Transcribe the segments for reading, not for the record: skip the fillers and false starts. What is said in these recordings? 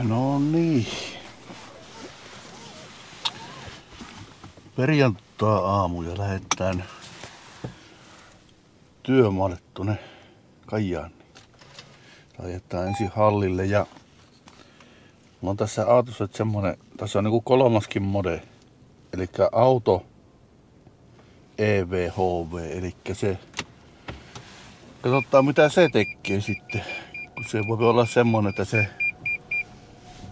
No niin. Perjantai-aamu ja lähdetään työmaalle tuonne Kajaaniin. Lähdetään ensin hallille ja mulla on tässä autossa semmonen, tässä on niinku kolmaskin mode. Elikkä auto EVHV, elikkä se, katsotaan mitä se tekee sitten. Kun se voi olla semmonen, että se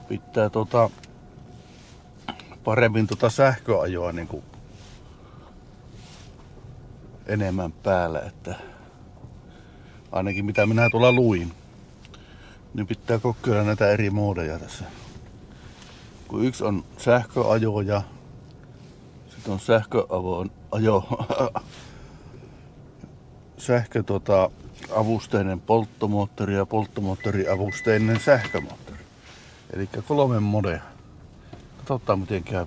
pitää paremmin sähköajoa niinku enemmän päällä, että ainakin mitä minä tuolla luin, niin pitää kokeilla näitä eri moodeja tässä. Kun yksi on sähköajo ja sitten on avusteinen polttomoottori ja polttomoottoriavusteinen sähkömoottori. Eli 3 modea. Katsotaan miten käy.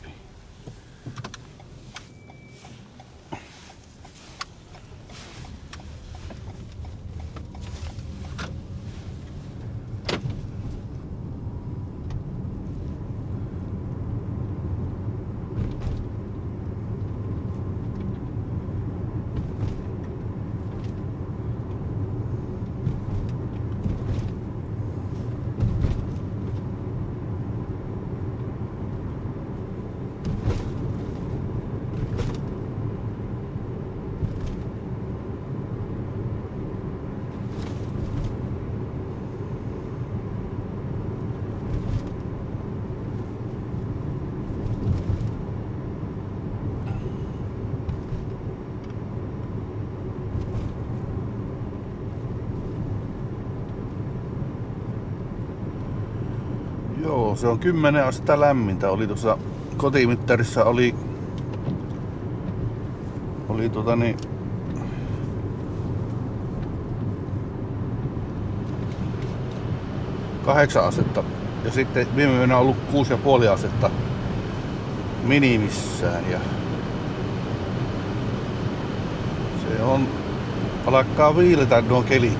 Joo, se on 10 astetta lämmintä. Oli tuossa kotimittarissa oli 8 astetta. Ja sitten viime yönä on ollut 6,5 astetta minimissään. Ja se on, alkaa viiletä nuo kelit.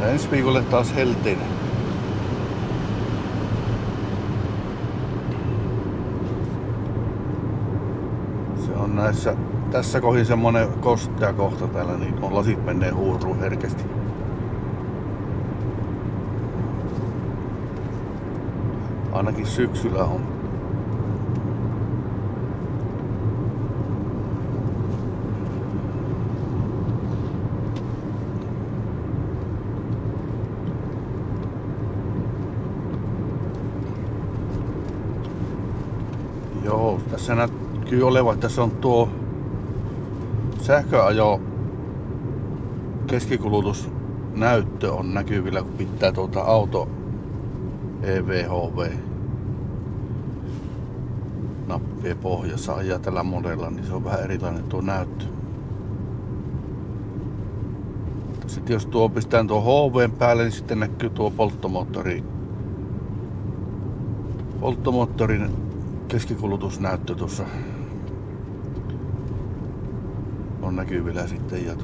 Ja ensi viikolle taas helteinen. On tässä kohdin semmonen kostea kohta täällä, niin on lasit menee huuruun herkästi. Ainakin syksyllä on. Joo, tässä näkyy olevan, että se on tuo sähköajo keskikulutusnäyttö on näkyvillä, kun pitää auto EVHV nappia pohjassa ajaa tällä modella, niin se on vähän erilainen tuo näyttö. Sitten jos tuo pistään tuo HV:n päälle, niin sitten näkyy tuo polttomoottorin keskikulutusnäyttö tuossa on näkyvillä sitten ja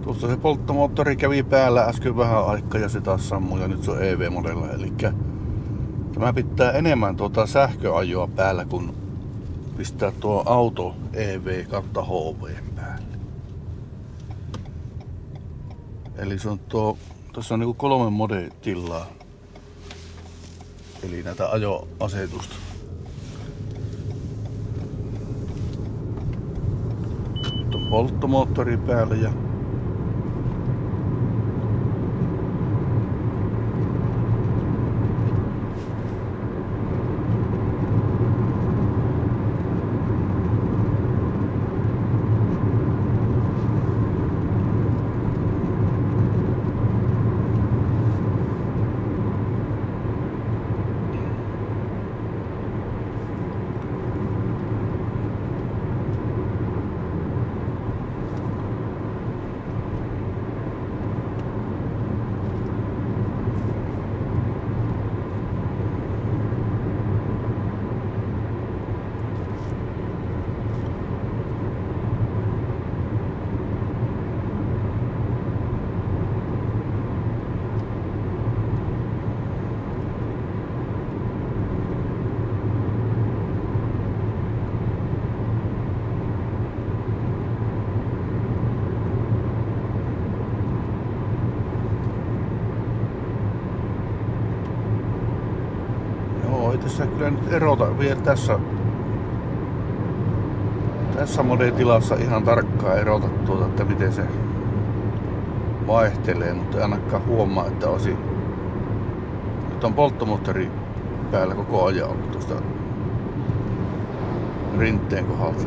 tuossa se polttomoottori kävi päällä äsken vähän aikaa ja se taas sammui ja nyt se on EV-modella, eli tämä pitää enemmän sähköajoa päällä kun pistää tuo auto EV kautta HV päälle. Eli se on tässä on niinku 3 modetilaa. Eli näitä ajoasetusta. Nyt on polttomoottori päällä ja se kyllä nyt erota vielä tässä modetilassa ihan tarkkaan erota tuota, että miten se vaihtelee, mutta ei ainakaan huomaa, että olisi. Nyt on polttomoottori päällä koko ajan ollut tuosta rinteen kohdalta.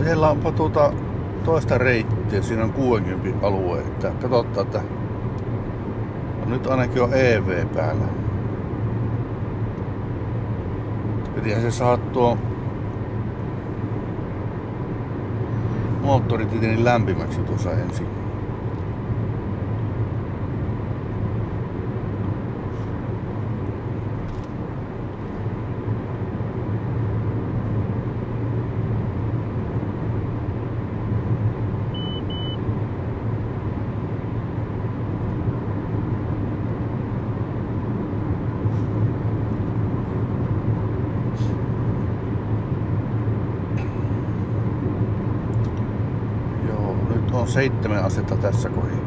Ajellaanpa tuota toista reittiä, siinä on 60 alue, että katsotaan, että nyt ainakin on EV päällä. Pitihän se saa tuo moottorit niin lämpimäksi tuossa ensin. On 7 asetta tässä kohdin.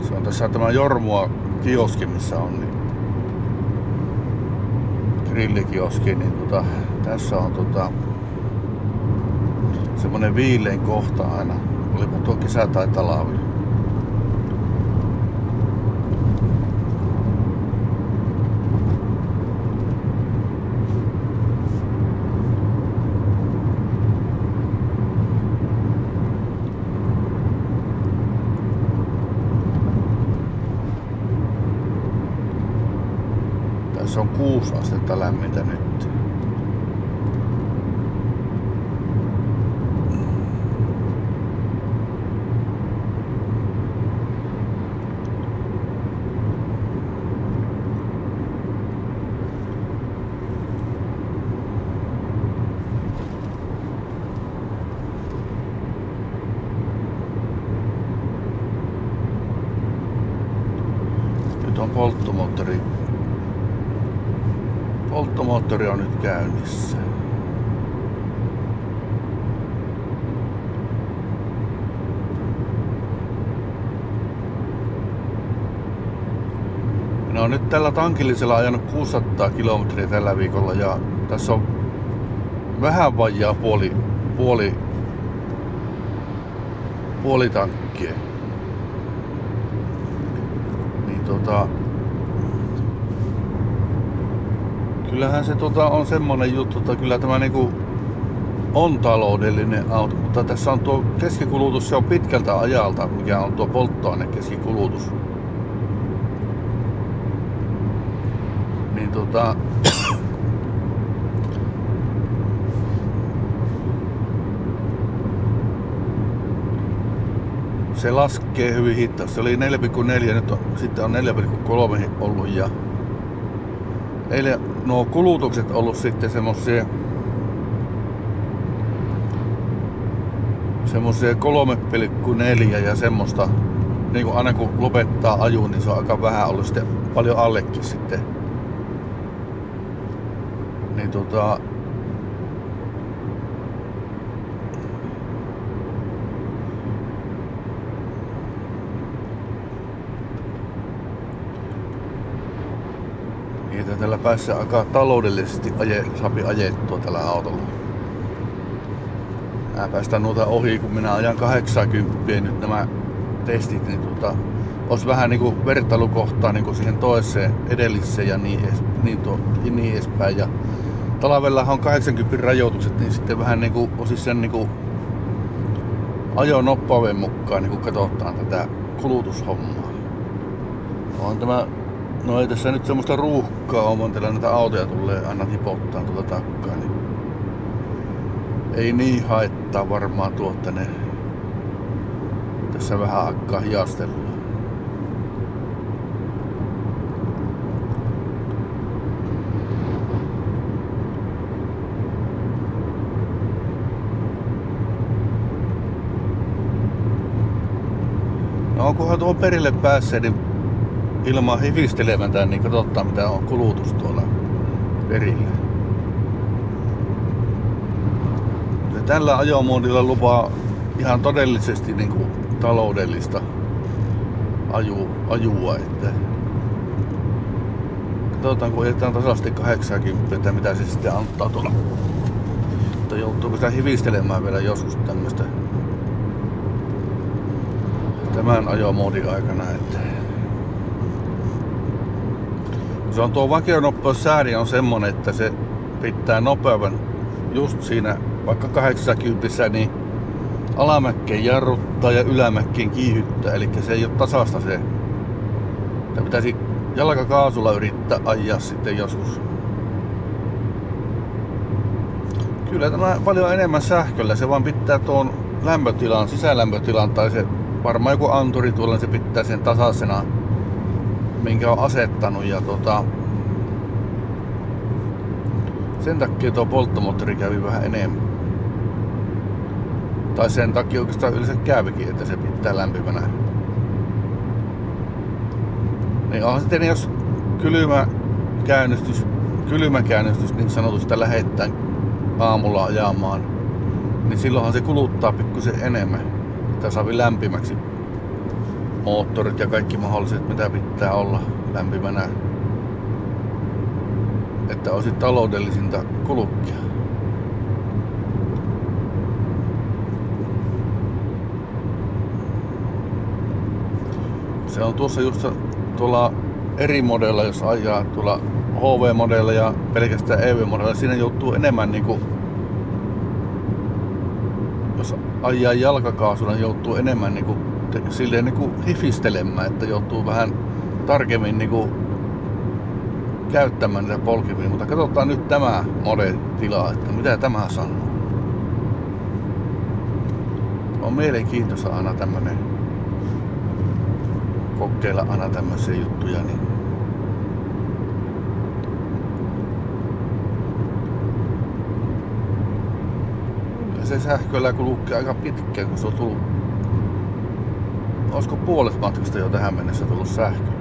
Se on tässä tämä Jormua kioski, missä on niin grillikioski, niin tässä on semmonen viilein kohta aina. Olipa tuo kesä tai talvi. Se on 6 astetta lämmintä nyt. Nyt on polttomoottori. Polttomoottori on nyt käynnissä. No nyt tällä tankillisella ajanut 600 kilometriä tällä viikolla ja tässä on vähän vajaa puoli tankkia. Niin kyllähän se on semmonen juttu, että kyllä tämä niinku on taloudellinen auto, mutta tässä on tuo keskikulutus, se on pitkältä ajalta, mikä on tuo polttoaine keskikulutus. Niin se laskee hyvin hitaasti. Se oli 4,4, nyt sitten on 4,3 ollut ja eilen nuo kulutukset ollut sitten semmosia 3,4 ja semmoista niinku aina kun lopettaa ajun, niin se on aika vähän ollut sitten paljon allekin sitten. Niin niitä tällä päässä aika taloudellisesti saapi ajettua tällä autolla. Mä päästään noita ohi, kun minä ajan 80 nyt nämä testit, niin olisi vähän niinku vertailukohtaa niinku siihen toiseen edelliseen ja niin edespäin. Ja talvellahan on 80 rajoitukset, niin sitten vähän niinku osis sen niinku ajonoppauden mukaan niinku katsotaan tätä kulutushommaa. On tämä, no ei tässä nyt semmoista ruuhkaa ole, monella näitä autoja tulee aina hipottaa tuolta takkaa, niin ei niin haittaa varmaan tuotta ne. Tässä vähän aikaa hiastellaan. No kunhan tuon perille pääsee, niin ilman hifistelemättä, niin katsotaan mitä on kulutus tuolla perillä. Ja tällä ajomuodilla lupaa ihan todellisesti niin kuin taloudellista ajua. Että katsotaan kun ajetaan tasaisesti 80, että mitä se sitten antaa tuolla. Mutta joutuuko sitä hivistelemään vielä joskus tämmöistä tämän ajomoodin aikana, että se on tuo vakionopeussääri on semmonen, että se pitää nopeuden just siinä vaikka 80, niin alamäkkeen jarruttaa ja ylämäkkeen kiihyttää, eli se ei ole tasasta se. Tämä pitäisi jalkakaasulla yrittää ajaa sitten joskus. Kyllä tämä paljon enemmän sähköllä, se vaan pitää tuon lämpötilan, sisälämpötilan tai se varmaan joku anturi tuolla, niin se pitää sen tasaisena, minkä on asettanut, ja sen takia tuo polttomoottori kävi vähän enemmän. Tai sen takia oikeastaan yleensä kävikin, että se pitää lämpimänä. Niin onhan sitten jos kylmäkäynnistys niin sanotusti lähettää aamulla ajamaan, niin silloinhan se kuluttaa pikkusen enemmän. Tää saa lämpimäksi moottorit ja kaikki mahdolliset, mitä pitää olla lämpimänä, että olisi taloudellisinta kulukkia. Se on tuossa just tuolla eri modella, jos ajaa tuolla HV-modella ja pelkästään EV-modella, siinä joutuu enemmän niinku, jos ajaa jalkakaasulla, niin joutuu enemmän niinku silleen niinku hifistelemään, että joutuu vähän tarkemmin niinku käyttämään niitä polkimia, mutta katsotaan nyt tämä modetilaa, että mitä tämä sanoo. On mielenkiintoista aina tämmönen kokeilla aina tämmöisiä juttuja, niin ja se sähköllä kulkee aika pitkään, kun se on tullut. Olisiko puolet matkasta jo tähän mennessä tullut sähköllä?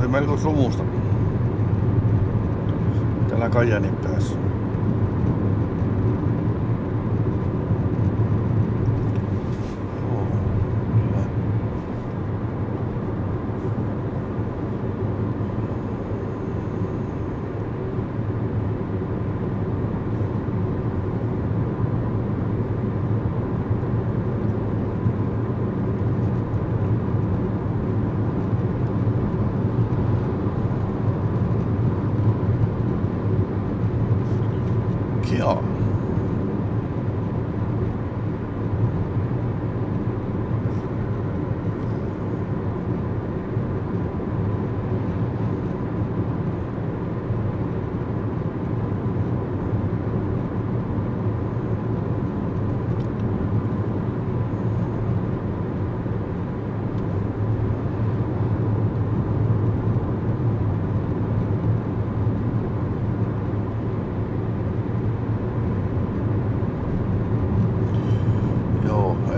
Melko sumusta täällä Kajanin päässä. Joo.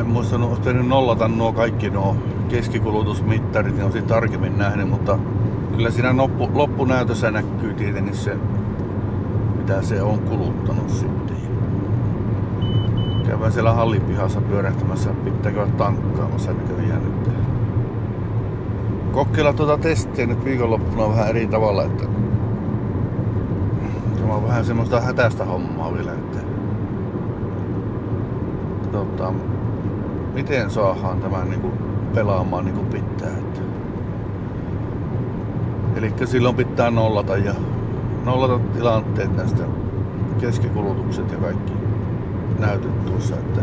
Muistanut, olisi pitänyt nollata nuo kaikki nuo keskikulutusmittarit, niin olisin tarkemmin nähnyt, mutta kyllä siinä loppunäytössä näkyy tietenkin se, mitä se on kuluttanut sitten. Käydään siellä hallipihassa pyörähtämässä, pitääkö olla tankkaamassa näköjään nyt. Kokeilla tuota testiä nyt viikonloppuna vähän eri tavalla, että tämä on vähän semmoista hätäistä hommaa vielä, että katsotaan miten saadaan tämän niinku pelaamaan niinku pitää. Elikkä silloin pitää nollata tilanteet näistä keskikulutukset ja kaikki näytöt tuossa, että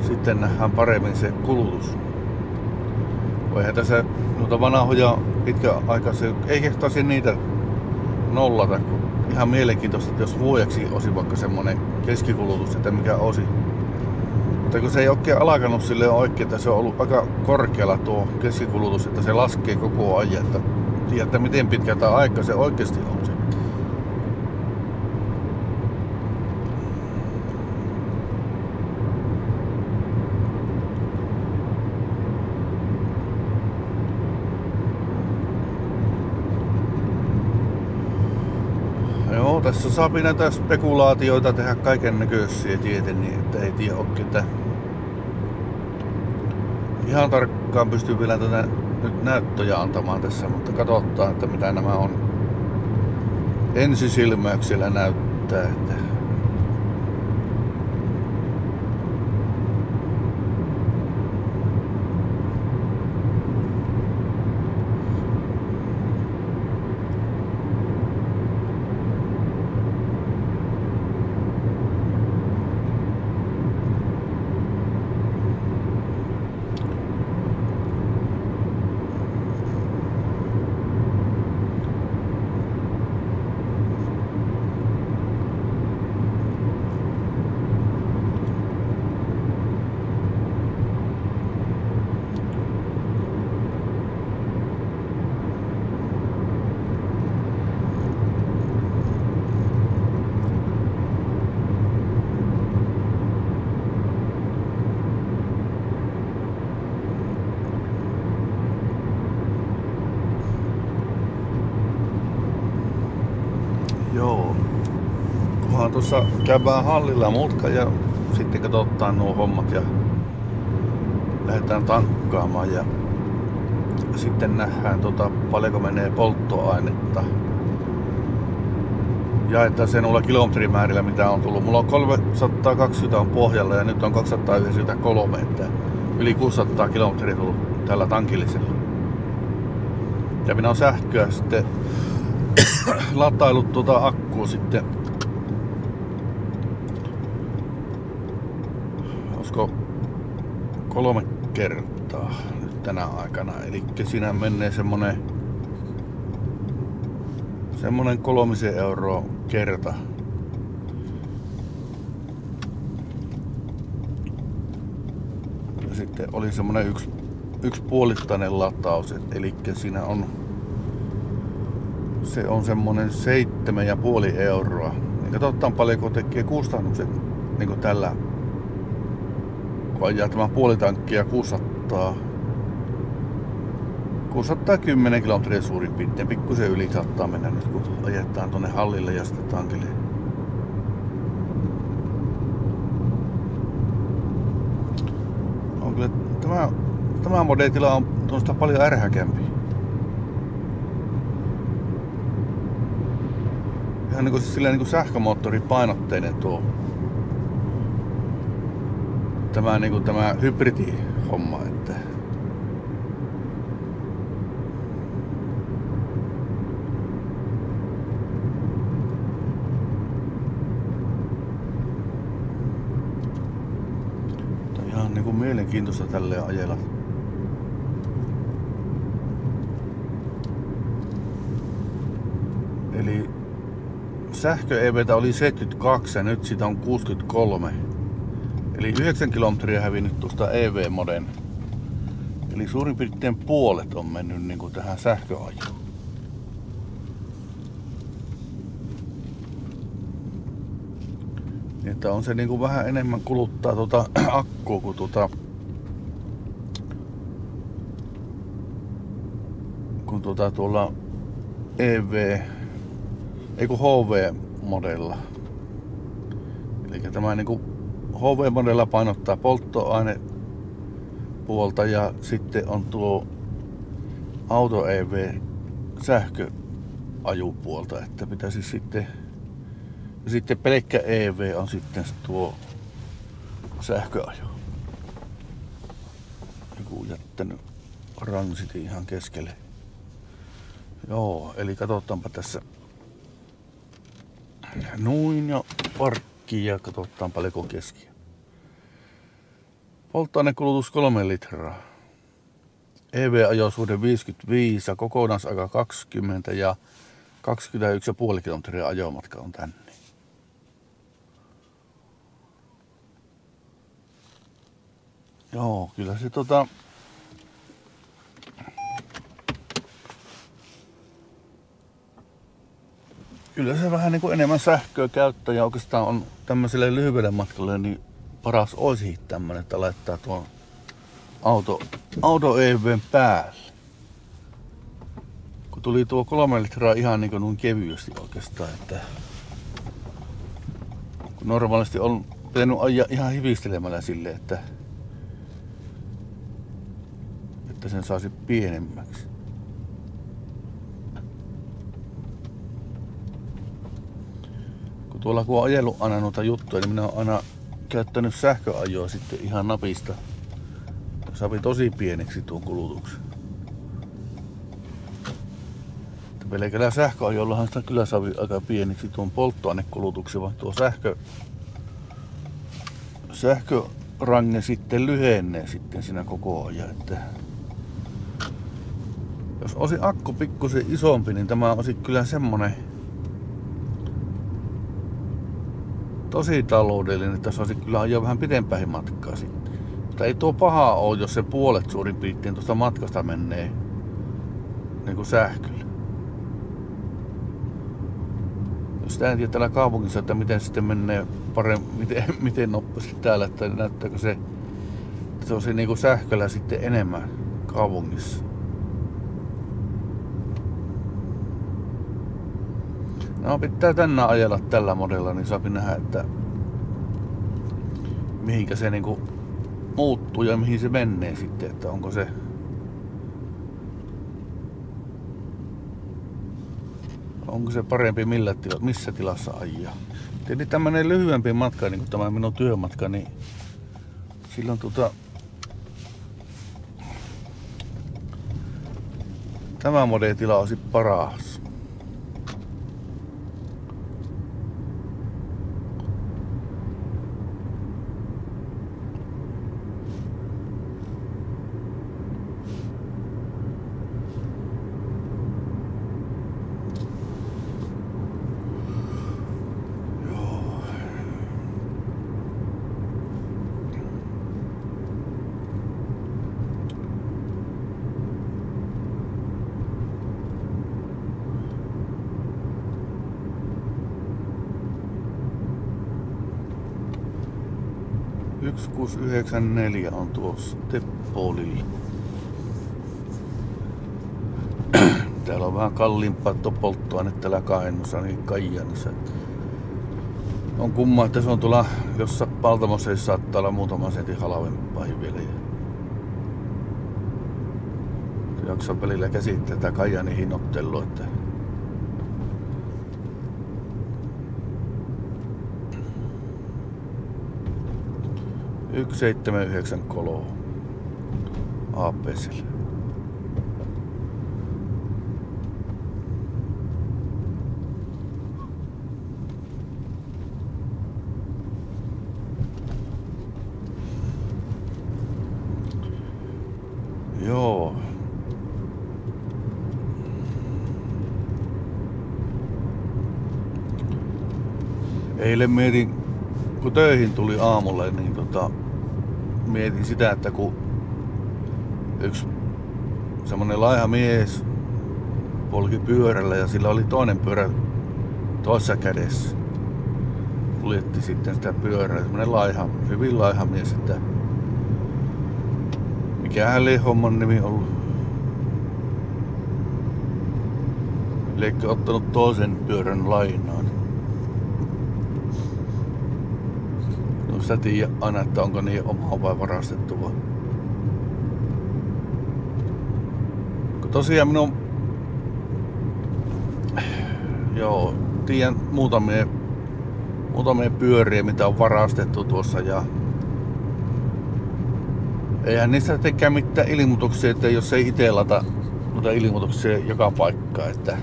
sitten nähdään paremmin se kulutus. Voihan tässä noita vanhoja pitkäaikaisia, ei kehtaisi niitä nollata, kun ihan mielenkiintoista, että jos vuodeksi olisi vaikka semmonen keskikulutus, että mikä olisi. Mutta kun se ei oikein alkanut sille oikein, että se on ollut aika korkealla tuo keskikulutus, että se laskee koko ajan, että tiedätte miten pitkä tämä aika se oikeasti on se. Joo, tässä saa näitä spekulaatioita tehdä kaiken näköisiä tieten, niin että ei tiedä oikein, että ihan tarkkaan pystyy vielä tätä nyt näyttöjä antamaan tässä, mutta katsotaan, että mitä nämä on ensisilmäyksellä näyttää. Että joo, kunhan tuossa käydään hallilla mutka ja sitten katsotaan nuo hommat ja lähdetään tankkaamaan ja sitten nähdään paljonko menee polttoainetta. Jaetaan sen noilla kilometrimäärillä mitä on tullut. Mulla on 320 on pohjalla ja nyt on 293, että yli 600 kilometriä tullut tällä tankillisella. Ja minä on sähköä sitten latailut akkua sitten. Olisiko 3 kertaa nyt tänä aikana. Eli siinä menee semmonen 3 euroa kerta. Ja sitten oli semmonen yksi puolittainen lataus, eli siinä on se on semmonen 7,5 euroa. Niin katsotaan paljonko tekee kustannukset niin tällä, kun ajaa tämä puolitankkia 610 kilometriä suurin piirtein. Pikkusen yli saattaa mennä nyt kun ajetaan tonne hallille ja sitten tankille. On kyllä tämä modeetila on tuosta paljon ärhäkämpi. Ihan niinku silleen niinku sähkömoottoripainotteinen tuo. Tämä niinku tämä hybridihomma, että ihan niinku mielenkiintoista tälleen ajella. Eli sähkö-EV:tä oli 72 ja nyt sitä on 63. Eli 9 kilometriä hävinnyt tuosta EV-moden. Eli suurin piirtein puolet on mennyt niinku tähän sähköajoon. Että on se niinku vähän enemmän kuluttaa akkua kuin tuolla EV, ei kun HV-modella. Eli tämä niinku HV-modella painottaa polttoainepuolta ja sitten on tuo auto EV sähköajupuolta, että pitäisi sitten pelkkä EV on sitten tuo sähköajo. Joku jättänyt ransitin ihan keskelle. Joo, eli katsotaanpa tässä noin ja parkki ja katsotaan paljonko keskiä. Polttoainekulutus 3 litraa. EV-ajoisuuden 55 ja kokonaisaika 20 ja 21,5 kilometriä ajomatka on tänne. Joo, kyllä se kyllä se vähän niin kuin enemmän sähköä käyttää ja oikeastaan on tämmöiselle lyhyelle matkalle niin paras olisi tämmönen, että laittaa tuon auto EV:n päälle. Kun tuli tuo 3 litraa ihan niin kuin noin kevyesti oikeastaan, että kun normaalisti on pitänyt ajaa ihan hivistelemällä silleen, että sen saisi pienemmäksi. Kun on ajellut aina noita juttuja, niin minä olen aina käyttänyt sähköajoa sitten ihan napista. Saapi tosi pieneksi tuon kulutuksen. Pelkällä sähköajollahan sitä kyllä saapi aika pieneksi tuon polttoainekulutuksen, vaan tuo sähkörange sitten lyhenee sitten siinä koko ajan. Että jos olisi akku pikkusen isompi, niin tämä olisi kyllä semmonen tosi taloudellinen, että se olisi kyllä ajaa vähän pidempään matkaa sitten. Mutta ei tuo paha ole, jos se puolet suurin piirtein tuosta matkasta menee niin kuin sähköllä. Jos sitä en tiedä täällä kaupungissa, että miten sitten menee paremmin, miten nopeasti täällä, että näyttääkö se, että se olisi niin kuin sähköllä sitten enemmän kaupungissa. No pitää tänään ajella tällä modella, niin saapi nähdä, että mihinkä se niinku muuttuu ja mihin se menee sitten, että onko se parempi missä tilassa ajaa. Tietysti tämmönen lyhyempi matka, niin kuin tämä minun työmatka, niin silloin tämä modelitila olisi paras. – 1694 on tuossa Teppolilla. Täällä on vähän kalliimpaa tuo polttoaine täällä Kainuussa, niin Kajaanissa. On kumma, että se on tuolla jossain Paltamossa saattaa olla muutaman sentin halvempaa vielä. Jaksan välillä käsittää tätä Kajaanin hinnoittelua, että – 1793 APC:lle. Joo. Eilen mietin, kun töihin tuli aamulla, niin mietin sitä, että kun yksi semmonen laiha mies polki pyörällä ja sillä oli toinen pyörä toisessa kädessä. Kuljetti sitten sitä pyörää. Semmonen laiha, hyvin laiha mies, että mikähän lie homman nimi ollut. Liekö ottanut toisen pyörän lainaan. sitä tiedä aina, että onko niin omaa vai varastettua. Tosiaan minun tiedän muutamia pyöriä, mitä on varastettu tuossa, ja eihän niistä tekee mitään ilmoituksia, että jos ei itse lata noita ilmoituksia joka paikkaan, että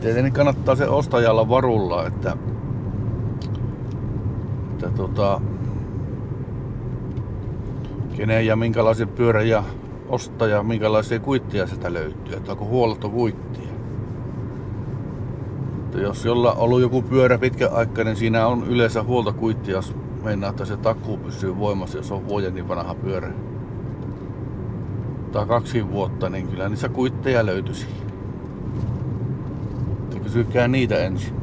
tietenkin kannattaa se ostajalla varulla, että kenen ja minkälaisen pyörän ja ostaja, minkälaisia kuitteja sieltä löytyy, että onko huoltokuittia. Jos jolla on ollut joku pyörä pitkän aikaa, niin siinä on yleensä huoltokuitti, jos meinaa, että se takuu pysyy voimassa, jos on vuoden niin vanha pyörä. Tai 2 vuotta, niin kyllä niissä kuitteja löytyisi. Kysykää niitä ensin.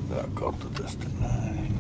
Tää kautta tästä näin.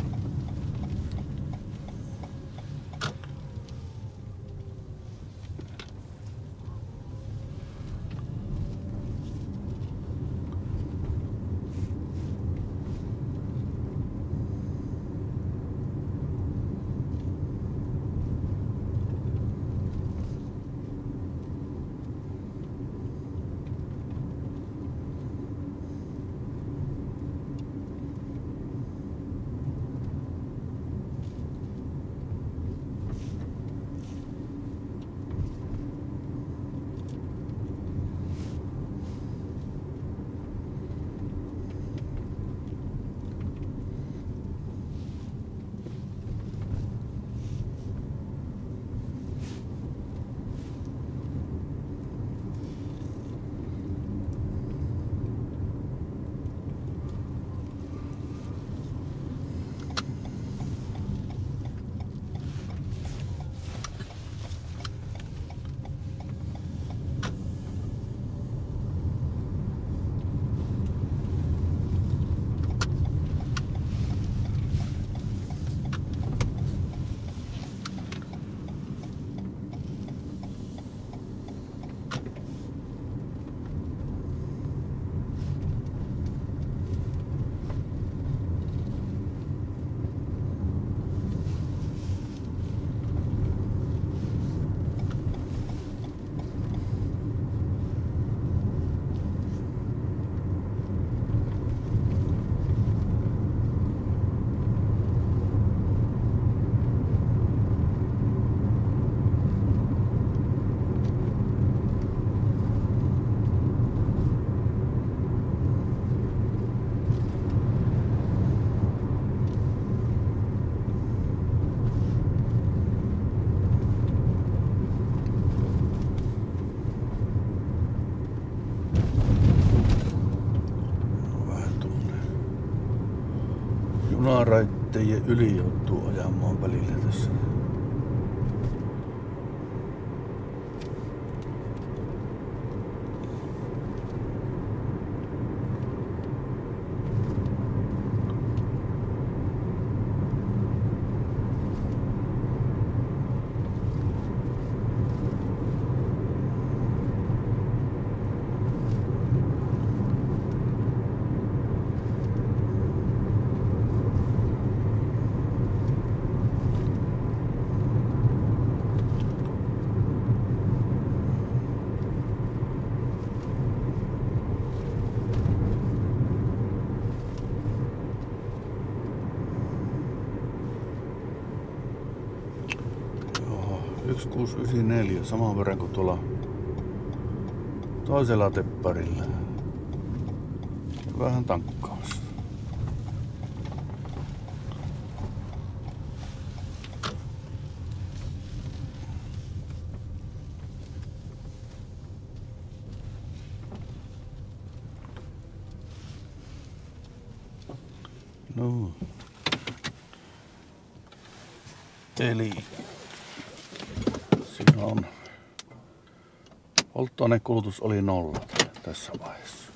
Junaraitteiden yli joutuu ajamaan välillä tässä. Joo, 1694, saman verran kuin tuolla toisella tepparilla. Vähän tankkaus. No. Eli siinä on polttoainekulutus oli 0 tässä vaiheessa.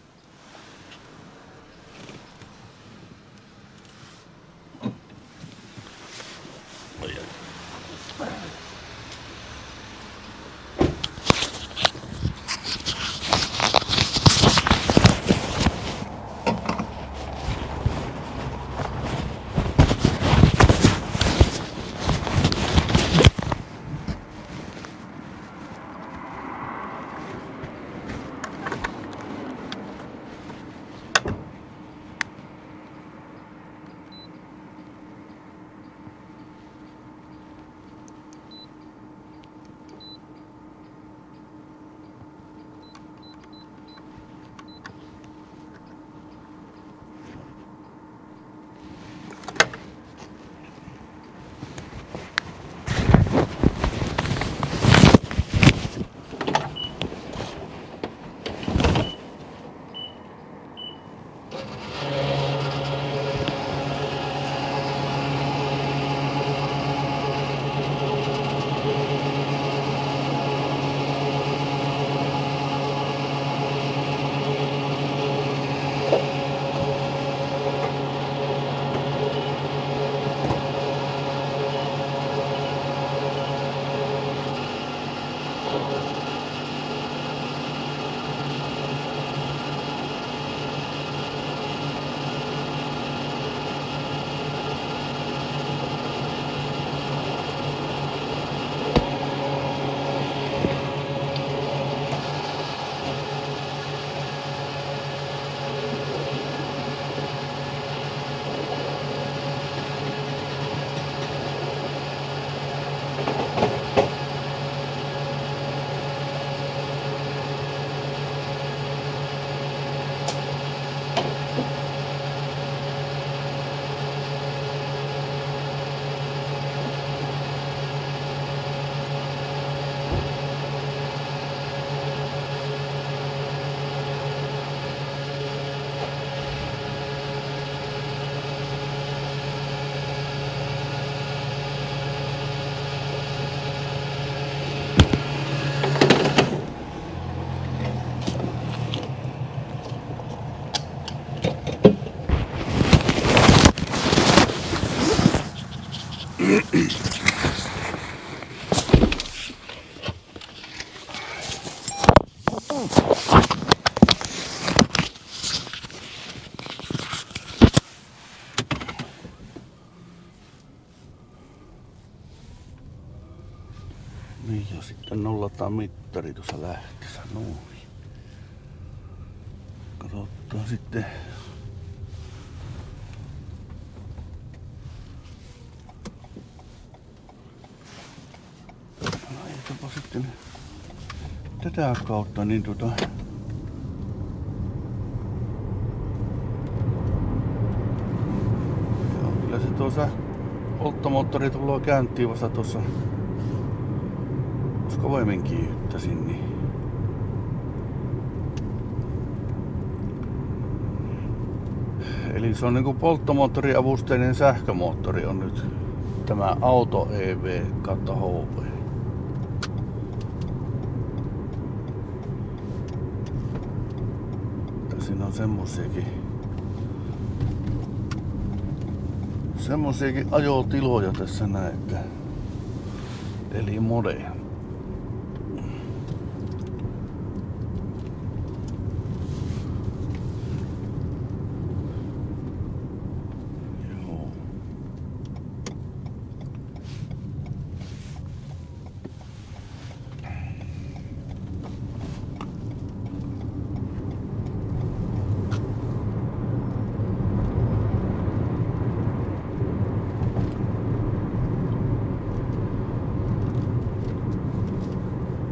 Niin ja sitten nollataan mittari tuossa lähtiessä. Noin. Katsotaan sitten. Laitapa sitten tätä kautta niin joo, kyllä se tuossa polttomoottori tulee käyntiin vasta tuossa. Jos kovemmin kiihdyttäisin, niin eli se on niinku polttomoottoriavusteinen sähkömoottori on nyt tämä Auto EV kautta HV. Siinä on semmosiakin ajotiloja tässä näette. Eli modeja.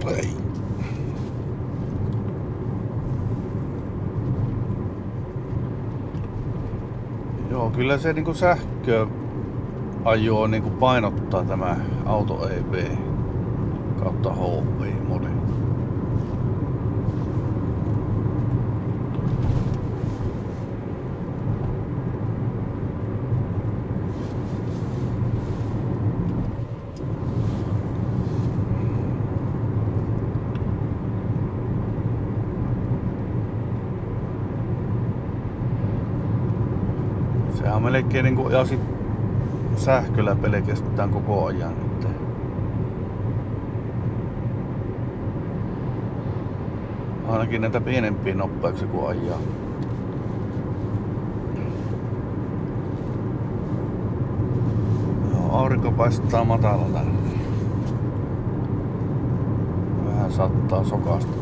Ei. Joo, kyllä se niinku sähköajoa niinku painottaa tämä Auto EV kautta HV modeli. Sehän on melkein niinku ajasi sähköllä pelkästään koko ajan nyt. Ainakin näitä pienempiä nopeuksia kun ajaa. Joo, aurinko paistaa matalalla. Vähän sattaa sokasta.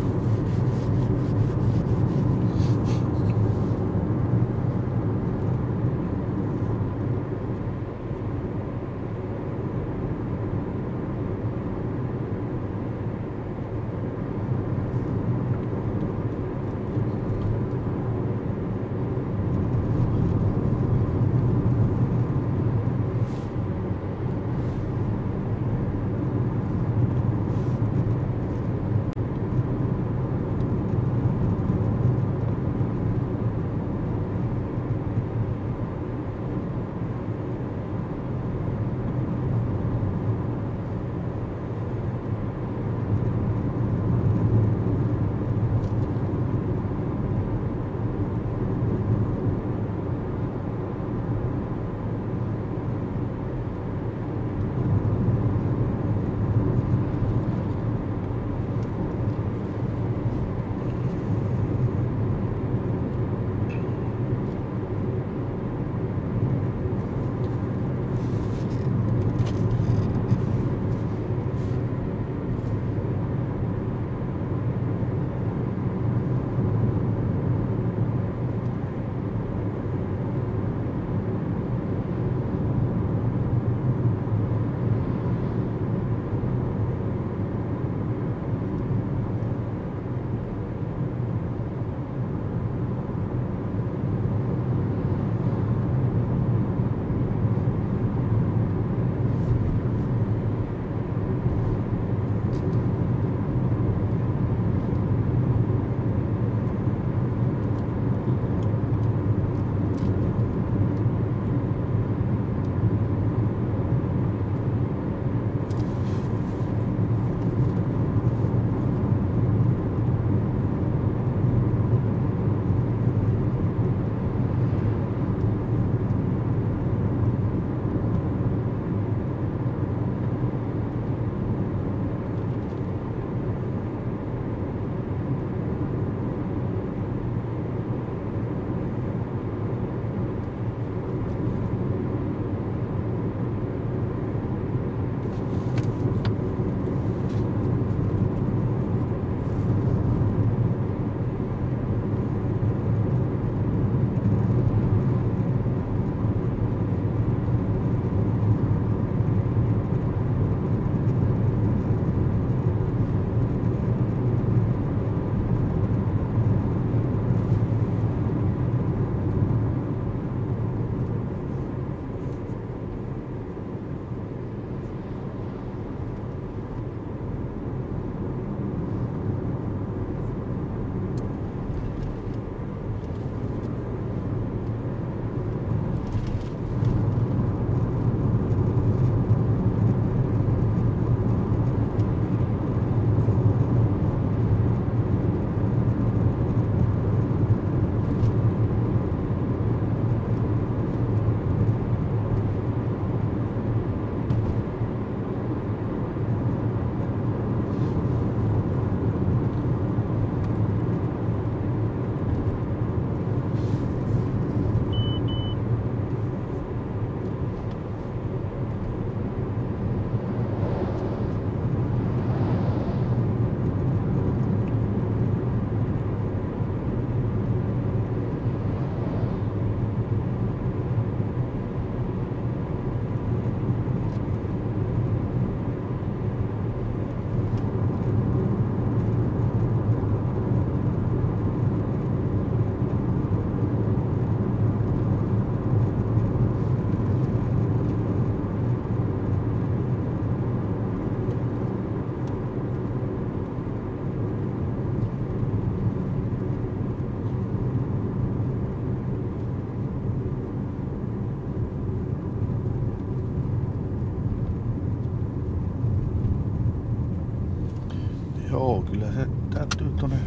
Joo, kyllä se täytyy tonne.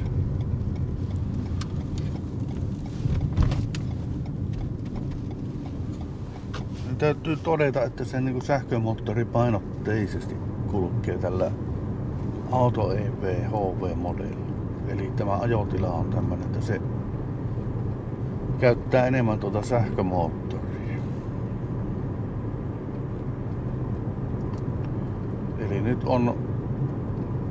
Täytyy todeta, että se niinku sähkömoottori painotteisesti kulkee tällä Auto EV HV-modellilla. Eli tämä ajotila on tämmönen, että se käyttää enemmän tuota sähkömoottoria. Eli nyt on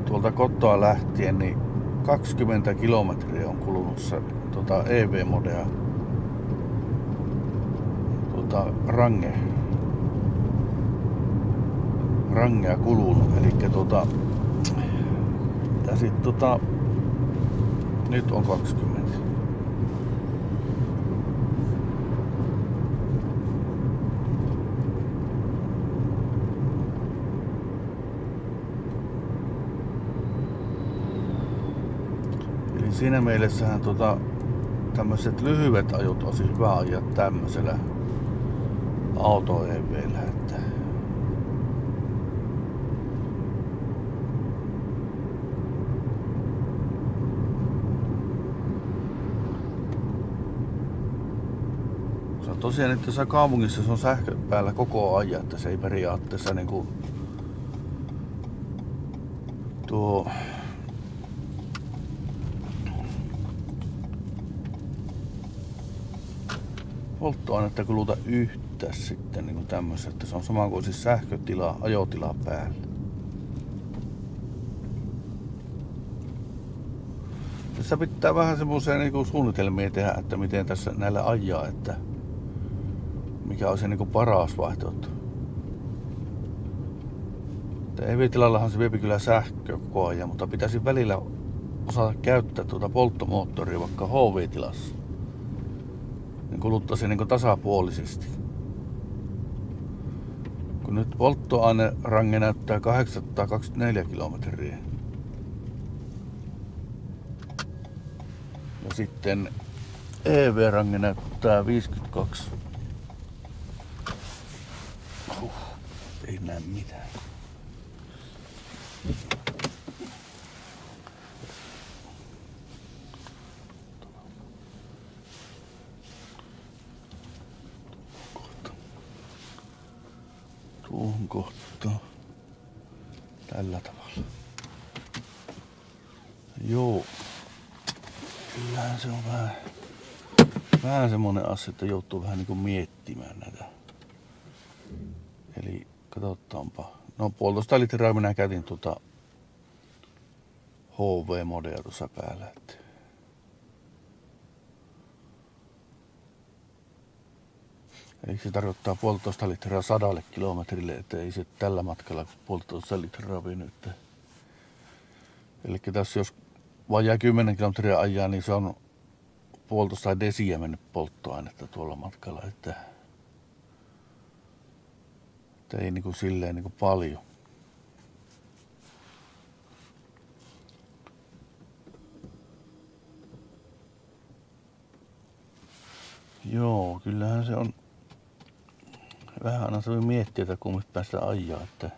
tuolta kotoa lähtien niin 20 kilometriä on kulunut se EV-modea rangea kulunut. Elikkä ja sit nyt on 20. Eli siinä mielessähän tämmöiset lyhyet ajot olisi hyvä ajaa tämmöisellä Auto EV:llä, että se on tosiaan, että jos kaupungissa se on sähkö päällä koko ajan, että se ei periaatteessa niinku tuo polttoainetta kuluta yhtään sitten niinku tämmössä, että se on sama kuin siis sähkötila, ajotila päällä. Tässä pitää vähän semmoisia niinku suunnitelmia tehdä, että miten tässä näillä ajaa, että mikä on se niinku paras vaihtoehto. EV-tilallahan se viepi kyllä sähköä koko ajan, mutta pitäisi välillä osata käyttää polttomoottoria vaikka HV-tilassa. Niin kuluttaisi niin tasapuolisesti. Kun nyt polttoainerange näyttää 824 kilometriä. Ja sitten EV-range näyttää 52. Ei näe mitään. Tuohon kohtaan. Tällä tavalla. Joo. Kyllähän se on vähän semmonen asia, että joutuu vähän niinku miettimään näitä. Eli katsotaanpa. No 1,5 litraa minä käytin HV-modea tuossa päällä. Eli se tarkoittaa 1,5 litraa 100 kilometrille, että ei se tällä matkalla 1,5 litraa vienyt. Eli tässä jos vajaa 10 kilometriä ajaa, niin se on 1,5 desiä mennyt polttoainetta tuolla matkalla. Että ei niinku silleen niinku paljon. Joo, kyllähän se on. Vähän aina se miettiä, että kummista päästä ajaa, että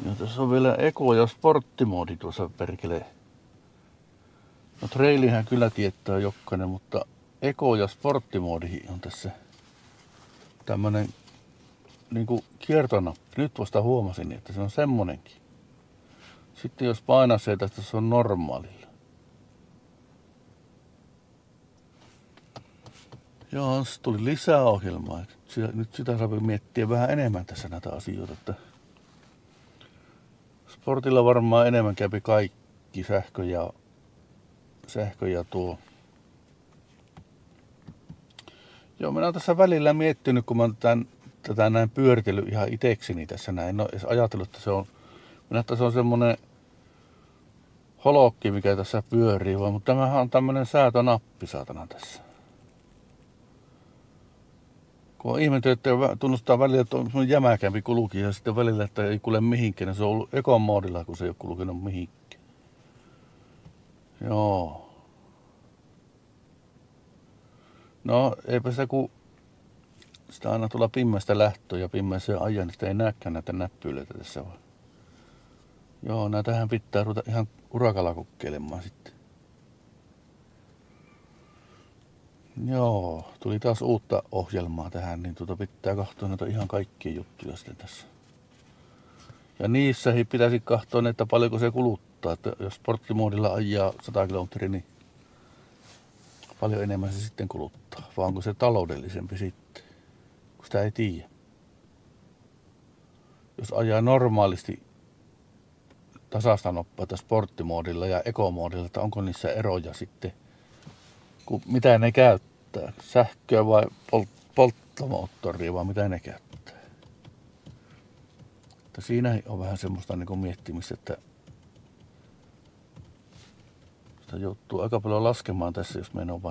ja tässä on vielä eko- ja sporttimoodi tuossa perkelee. No trailihän kyllä tietää jokainen, mutta eko- ja sporttimoodi on tässä tämmönen niinku kiertonappi. Nyt vasta huomasin, että se on semmonenkin. Sitten jos painaa se, tästä se on normaalilla. Joo, se tuli lisää ohjelmaa. Nyt sitä saa miettiä vähän enemmän tässä näitä asioita. Että sportilla varmaan enemmän kävi kaikki sähkö ja tuo. Joo, minä olen tässä välillä miettinyt, kun mä oon tätä näin pyöritellyt ihan itekseni tässä näin. En ole edes ajatellut, että se on, että se on semmonen holokki, mikä tässä pyörii, vaan, mutta tämähän on tämmönen säätönappi saatana tässä. Kun on ihmetellyt, että tunnustaa välillä, että on jämäkämpi kulki ja sitten välillä, että ei kuule mihinkään. Se on ollut ekon moodilla, kun se ei ole kulkenut mihinkään. Joo. No eipä sitä kun sitä aina tulla pimmästä lähtöä ja pimmäiseen ajan, niin sitä ei näkään näitä näppylöitä tässä vaan. Joo, näitähän pitää ruveta ihan urakalla kokeilemaan sitten. Joo, tuli taas uutta ohjelmaa tähän, niin pitää katsoa näitä ihan kaikkia juttuja sitten tässä. Ja niissä pitäisi katsoa, että paljonko se kuluttaa. Että jos sporttimoodilla ajaa 100 kilometriä, niin paljon enemmän se sitten kuluttaa. Vai onko se taloudellisempi sitten, kun sitä ei tiedä. Jos ajaa normaalisti tasasta nopeutta sporttimoodilla ja ekomoodilla, että onko niissä eroja sitten, kun mitä ne käyttää, sähköä vai polttomoottoria vai mitä ne käyttää. Että siinä on vähän semmoista niin kuin miettimistä, että sitä joutuu aika paljon laskemaan tässä, jos meinaa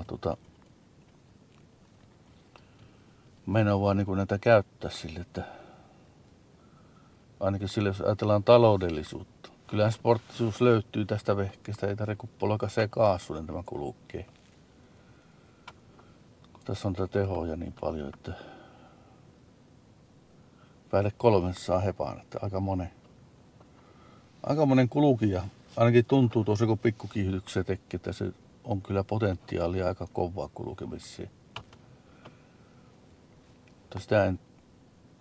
vaan niin kuin näitä käyttää sille, että ainakin sille, jos ajatellaan taloudellisuutta. Kyllähän sporttisuus löytyy tästä vehkeestä, ei tarvitse kuin polkaisee kaasuun, tämä kulkee. Tässä on tätä tehoja niin paljon, että päälle 300 hepaan, että aika monen kulkija. Ainakin tuntuu tuossa, kun pikkukiihdyksiä tekee, että se on kyllä potentiaalia aika kovaa kulkemiseen. Mutta sitä en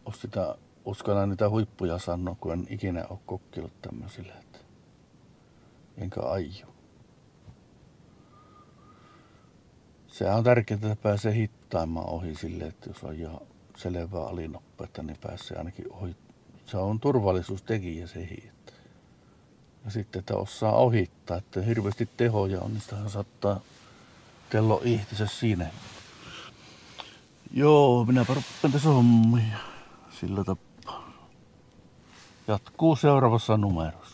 ole uskalla niitä huippuja sanoa, kun en ikinä ole kokeillut tämmöisillä. Enkä aio. Sehän on tärkeää, että pääsee hittaimaan ohi silleen, että jos ajaa selvää alinopeutta, niin pääsee ainakin ohi. Se on turvallisuustekijä se hiiettä. Ja sitten, että osaa ohittaa, että hirveästi tehoja on, niin sitähän saattaa kello ihtisä siinä. Joo, minäpä rupean tässä hommia. Sillä tapaa. Jatkuu seuraavassa numerossa.